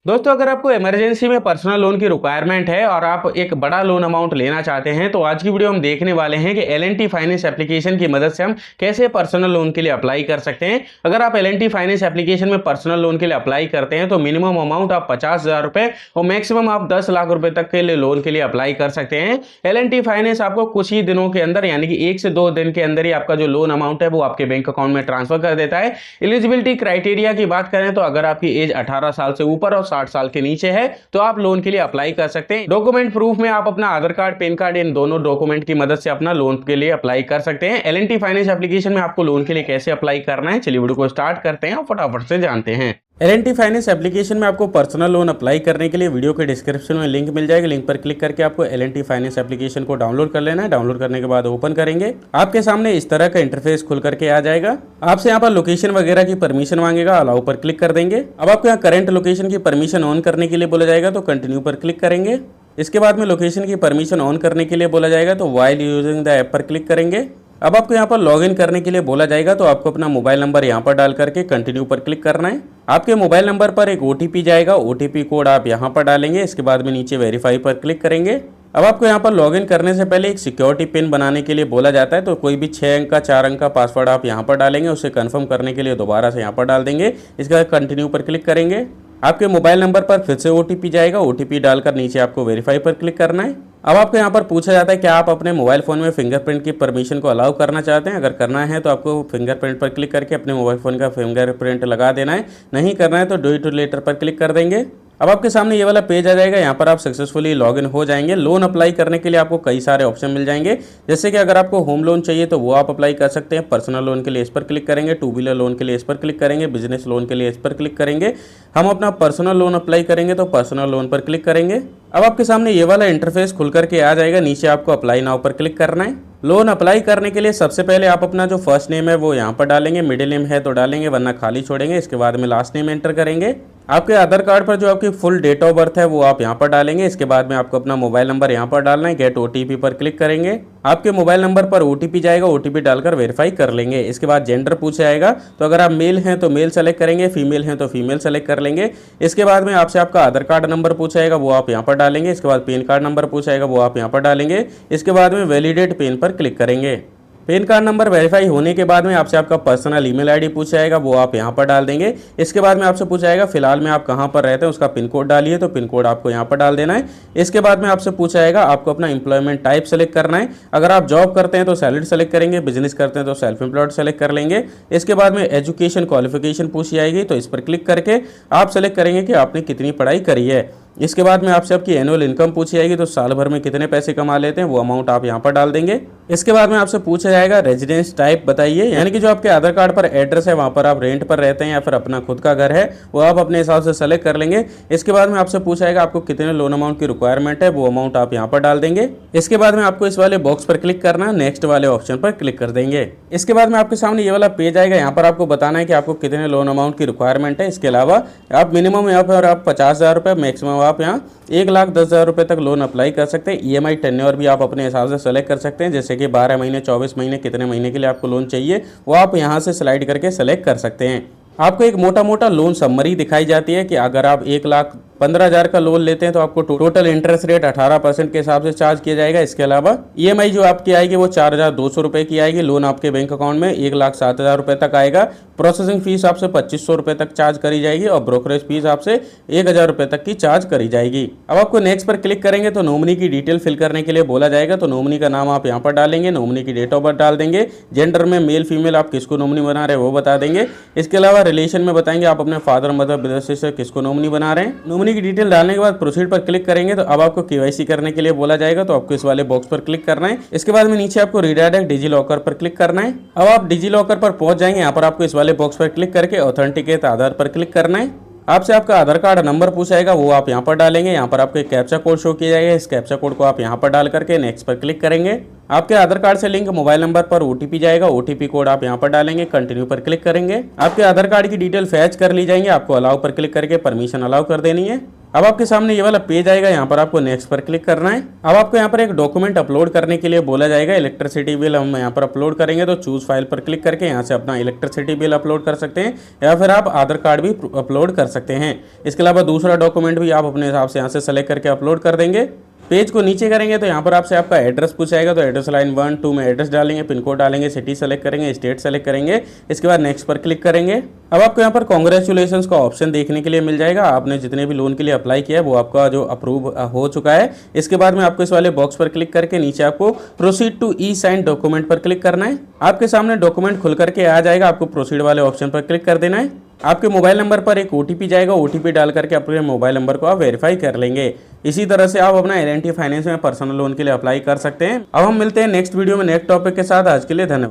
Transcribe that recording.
दोस्तों, अगर आपको इमरजेंसी में पर्सनल लोन की रिक्वायरमेंट है और आप एक बड़ा लोन अमाउंट लेना चाहते हैं तो आज की वीडियो हम देखने वाले हैं कि एल&टी फाइनेंस एप्लीकेशन की मदद से हम कैसे पर्सनल लोन के लिए अप्लाई कर सकते हैं। अगर आप एल&टी फाइनेंस एप्लीकेशन में पर्सनल लोन के लिए अप्लाई करते हैं तो मिनिमम अमाउंट आप 50,000 रुपए और मैक्सिमम आप 10 लाख रुपए तक के लिए लोन के लिए अप्लाई कर सकते हैं। एल&टी फाइनेंस आपको कुछ ही दिनों के अंदर यानी कि 1 से 2 दिन के अंदर ही आपका जो लोन अमाउंट है वो आपके बैंक अकाउंट में ट्रांसफर कर देता है। एलिजिबिलिटी क्राइटेरिया की बात करें तो अगर आपकी एज 18 साल से ऊपर और 60 साल के नीचे है तो आप लोन के लिए अप्लाई कर सकते हैं। डॉक्यूमेंट प्रूफ में आप अपना आधार कार्ड, पैन कार्ड, इन दोनों डॉक्यूमेंट की मदद से अपना लोन के लिए अप्लाई कर सकते हैं। एल&टी फाइनेंस एप्लीकेशन में आपको लोन के लिए कैसे अप्लाई करना है, चलिए वीडियो को स्टार्ट करते हैं और फटाफट से जानते हैं। एल&टी फाइनेंस एप्लीकेशन में आपको पर्सनल लोन अप्लाई करने के लिए वीडियो के डिस्क्रिप्शन में लिंक मिल जाएगा। लिंक पर क्लिक करके आपको एल&टी फाइनेंस एप्लीकेशन को डाउनलोड कर लेना है। डाउनलोड करने के बाद ओपन करेंगे, आपके सामने इस तरह का इंटरफेस खुल करके आ जाएगा। आपसे यहाँ पर लोकेशन वगैरह की परमिशन मांगेगा, अलाउ पर क्लिक कर देंगे। अब आपको यहाँ करंट लोकेशन की परमिशन ऑन करने के लिए बोला जाएगा तो कंटिन्यू पर क्लिक करेंगे। इसके बाद में लोकेशन की परमिशन ऑन करने के लिए बोला जाएगा तो व्हाइल यूजिंग द ऐप पर क्लिक करेंगे। अब आपको यहाँ पर लॉगिन करने के लिए बोला जाएगा तो आपको अपना मोबाइल नंबर यहाँ पर डाल करके कंटिन्यू पर क्लिक करना है। आपके मोबाइल नंबर पर एक ओटीपी जाएगा, ओटीपी कोड आप यहाँ पर डालेंगे। इसके बाद में नीचे वेरीफाई पर क्लिक करेंगे। अब आपको यहाँ पर लॉगिन करने से पहले एक सिक्योरिटी पिन बनाने के लिए बोला जाता है तो कोई भी 6 अंक का 4 अंक का पासवर्ड आप यहाँ पर डालेंगे। उसे कंफर्म करने के लिए दोबारा से यहाँ पर डाल देंगे। इसके बाद कंटिन्यू पर क्लिक करेंगे। आपके मोबाइल नंबर पर फिर से ओटीपी जाएगा, ओटीपी डालकर नीचे आपको वेरीफाई पर क्लिक करना है। अब आपको यहाँ पर पूछा जाता है कि आप अपने मोबाइल फ़ोन में फिंगरप्रिंट की परमिशन को अलाउ करना चाहते हैं। अगर करना है तो आपको फिंगरप्रिंट पर क्लिक करके अपने मोबाइल फ़ोन का फिंगरप्रिंट लगा देना है। नहीं करना है तो डू इट लेटर पर क्लिक कर देंगे। अब आपके सामने ये वाला पेज आ जाएगा, यहाँ पर आप सक्सेसफुली लॉगिन हो जाएंगे। लोन अप्लाई करने के लिए आपको कई सारे ऑप्शन मिल जाएंगे, जैसे कि अगर आपको होम लोन चाहिए तो वो आप अप्लाई कर सकते हैं। पर्सनल लोन के लिए इस पर क्लिक करेंगे, टू व्हीलर लोन के लिए इस पर क्लिक करेंगे, बिजनेस लोन के लिए इस पर क्लिक करेंगे। हम अपना पर्सनल लोन अप्लाई करेंगे तो पर्सनल लोन पर क्लिक करेंगे। अब आपके सामने ये वाला इंटरफेस खुल करके आ जाएगा। नीचे आपको अप्लाई नाउ पर क्लिक करना है। लोन अप्लाई करने के लिए सबसे पहले आप अपना जो फर्स्ट नेम है वो यहाँ पर डालेंगे, मिडिल नेम है तो डालेंगे वरना खाली छोड़ेंगे। इसके बाद में लास्ट नेम एंटर करेंगे। आपके आधार कार्ड पर जो आपकी फुल डेट ऑफ बर्थ है वो आप यहाँ पर डालेंगे। इसके बाद में आपको अपना मोबाइल नंबर यहाँ पर डालना है। गेट ओटीपी पर क्लिक करेंगे। आपके मोबाइल नंबर पर ओटीपी जाएगा, ओटीपी डालकर वेरीफाई कर लेंगे। इसके बाद जेंडर पूछा जाएगा तो अगर आप मेल हैं तो मेल सेलेक्ट करेंगे, फीमेल हैं तो फीमेल सेलेक्ट कर लेंगे। इसके बाद में आपसे आपका आधार कार्ड नंबर पूछा जाएगा वो आप यहाँ पर डालेंगे। इसके बाद पैन कार्ड नंबर पूछा जाएगा वो आप यहाँ पर डालेंगे। इसके बाद में वैलिडेट पेन पर क्लिक करेंगे। पैन कार्ड नंबर वेरीफाई होने के बाद में आपसे आपका पर्सनल ईमेल आईडी पूछा जाएगा वो आप यहाँ पर डाल देंगे। इसके बाद में आपसे पूछा जाएगा फिलहाल में आप कहाँ पर रहते हैं, उसका पिन कोड डालिए तो पिन कोड आपको यहाँ पर डाल देना है। इसके बाद में आपसे पूछा जाएगा आपको अपना एम्प्लॉयमेंट टाइप सेलेक्ट करना है। अगर आप जॉब करते हैं तो सैलरी सेलेक्ट करेंगे, बिजनेस करते हैं तो सेल्फ एम्प्लॉयड सेलेक्ट कर लेंगे। इसके बाद में एजुकेशन क्वालिफिकेशन पूछी जाएगी तो इस पर क्लिक करके आप सेलेक्ट करेंगे कि आपने कितनी पढ़ाई करी है। इसके बाद में आपसे आपकी एनुअल इनकम पूछी जाएगी तो साल भर में कितने पैसे कमा लेते हैं वो अमाउंट आप यहाँ पर डाल देंगे। इसके बाद में आपसे पूछा जाएगा रेजिडेंस टाइप बताइए, यानी कि जो आपके आधार कार्ड पर एड्रेस है वहाँ पर आप रेंट पर रहते हैं या फिर अपना खुद का घर है वो आप अपने हिसाब से सेलेक्ट कर लेंगे। इसके बाद में आपसे पूछा जाएगा आपको कितने लोन अमाउंट की रिक्वायरमेंट है वो अमाउंट आप यहाँ पर डाल देंगे। इसके बाद में आपको इस वाले बॉक्स पर क्लिक करना है, नेक्स्ट वाले ऑप्शन पर क्लिक कर देंगे। इसके बाद में आपके सामने ये वाला पेज आएगा, यहाँ पर आपको बताना है कि आपको कितने लोन अमाउंट की रिक्वायरमेंट है। इसके अलावा आप मिनिमम यहाँ पर आप 50,000 रुपये, मैक्सिमम आप यहाँ 1,10,000 रुपये तक लोन अप्लाई कर सकते हैं। ईएमआई टेन्योर भी आप अपने हिसाब से सेलेक्ट कर सकते हैं, जैसे कि 12 महीने, 24 महीने, कितने महीने के लिए आपको लोन चाहिए वो आप यहाँ से स्लाइड करके सेलेक्ट कर सकते हैं। आपको एक मोटा मोटा लोन समरी दिखाई जाती है कि अगर आप 1,15,000 का लोन लेते हैं तो आपको टोटल इंटरेस्ट रेट 18% के हिसाब से चार्ज किया जाएगा। इसके अलावा ईएमआई जो आपकी आएगी वो 4,200 रुपये की आएगी। लोन आपके बैंक अकाउंट में 1,07,000 रुपये तक आएगा। प्रोसेसिंग फीस आपसे 2,500 रुपये तक चार्ज करी जाएगी और ब्रोकरेज फीस आपसे 1,000 रुपये तक की चार्ज करी जाएगी। अब आपको नेक्स्ट पर क्लिक करेंगे तो नॉमिनी की डिटेल फिल करने के लिए बोला जाएगा तो नॉमिनी का नाम आप यहाँ पर डालेंगे, नॉमिनी की डेट ऑफ बर्थ डाल देंगे, जेंडर में मेल फीमेल आप किसको नॉमिनी बना रहे हैं वो बता देंगे। इसके अलावा रिलेशन में बताएंगे आप अपने फादर मदर ब्रदर से किसको नॉमिनी बना रहे हैं। नॉमिनी की डिटेल डालने के बाद प्रोसीड पर क्लिक करेंगे तो अब आपको केवाईसी करने के लिए बोला जाएगा तो आपको इस वाले बॉक्स पर क्लिक करना है। इसके बाद में नीचे आपको रीडायरेक्ट डिजी लॉकर पर क्लिक करना है। अब आप डिजी लॉकर पर पहुंच जाएंगे, यहाँ पर आपको इस वाले बॉक्स पर क्लिक करके ऑथेंटिकेट आधार पर क्लिक करना है। आपसे आपका आधार कार्ड नंबर पूछाएगा वो आप यहाँ पर डालेंगे। यहाँ पर आपको एक कैप्चा कोड शो किया जाएगा, इस कैप्चा कोड को आप यहाँ पर डाल करके नेक्स्ट पर क्लिक करेंगे। आपके आधार कार्ड से लिंक मोबाइल नंबर पर ओटीपी जाएगा, ओटीपी कोड आप यहाँ पर डालेंगे, कंटिन्यू पर क्लिक करेंगे। आपके आधार कार्ड की डिटेल फैच कर ली जाएंगे, आपको अलाउ पर क्लिक करके परमिशन अलाउ कर देनी है। अब आपके सामने ये वाला पेज आएगा, यहाँ पर आपको नेक्स्ट पर क्लिक करना है। अब आपको यहाँ पर एक डॉक्यूमेंट अपलोड करने के लिए बोला जाएगा। इलेक्ट्रिसिटी बिल हम यहाँ पर अपलोड करेंगे, तो चूज फाइल पर क्लिक करके यहाँ से अपना इलेक्ट्रिसिटी बिल अपलोड कर सकते हैं, या फिर आप आधार कार्ड भी अपलोड कर सकते हैं। इसके अलावा दूसरा डॉक्यूमेंट भी आप अपने हिसाब से यहाँ से सेलेक्ट करके अपलोड कर देंगे। पेज को नीचे करेंगे तो यहाँ पर आपसे आपका एड्रेस पूछाएगा, तो एड्रेस लाइन 1 2 में एड्रेस डालेंगे, पिन कोड डालेंगे, सिटी सेलेक्ट करेंगे, स्टेट सेलेक्ट करेंगे। इसके बाद नेक्स्ट पर क्लिक करेंगे। अब आपको यहाँ पर कांग्रेचुलेशंस का ऑप्शन देखने के लिए मिल जाएगा। आपने जितने भी लोन के लिए अप्लाई किया है वो आपका जो अप्रूव हो चुका है। इसके बाद में आपको इस वाले बॉक्स पर क्लिक करके नीचे आपको proceed to e sign document पर क्लिक करना है। आपके सामने डॉक्यूमेंट खुल करके आ जाएगा, आपको प्रोसीड वाले ऑप्शन पर क्लिक कर देना है। आपके मोबाइल नंबर पर एक ओटीपी जाएगा, ओटीपी डाल करके अपने मोबाइल नंबर को आप वेरीफाई कर लेंगे। इसी तरह से आप अपना L&T फाइनेंस में पर्सनल लोन के लिए अप्लाई कर सकते हैं। अब हम मिलते हैं नेक्स्ट वीडियो में नेक्स्ट टॉपिक के साथ। आज के लिए धन्यवाद।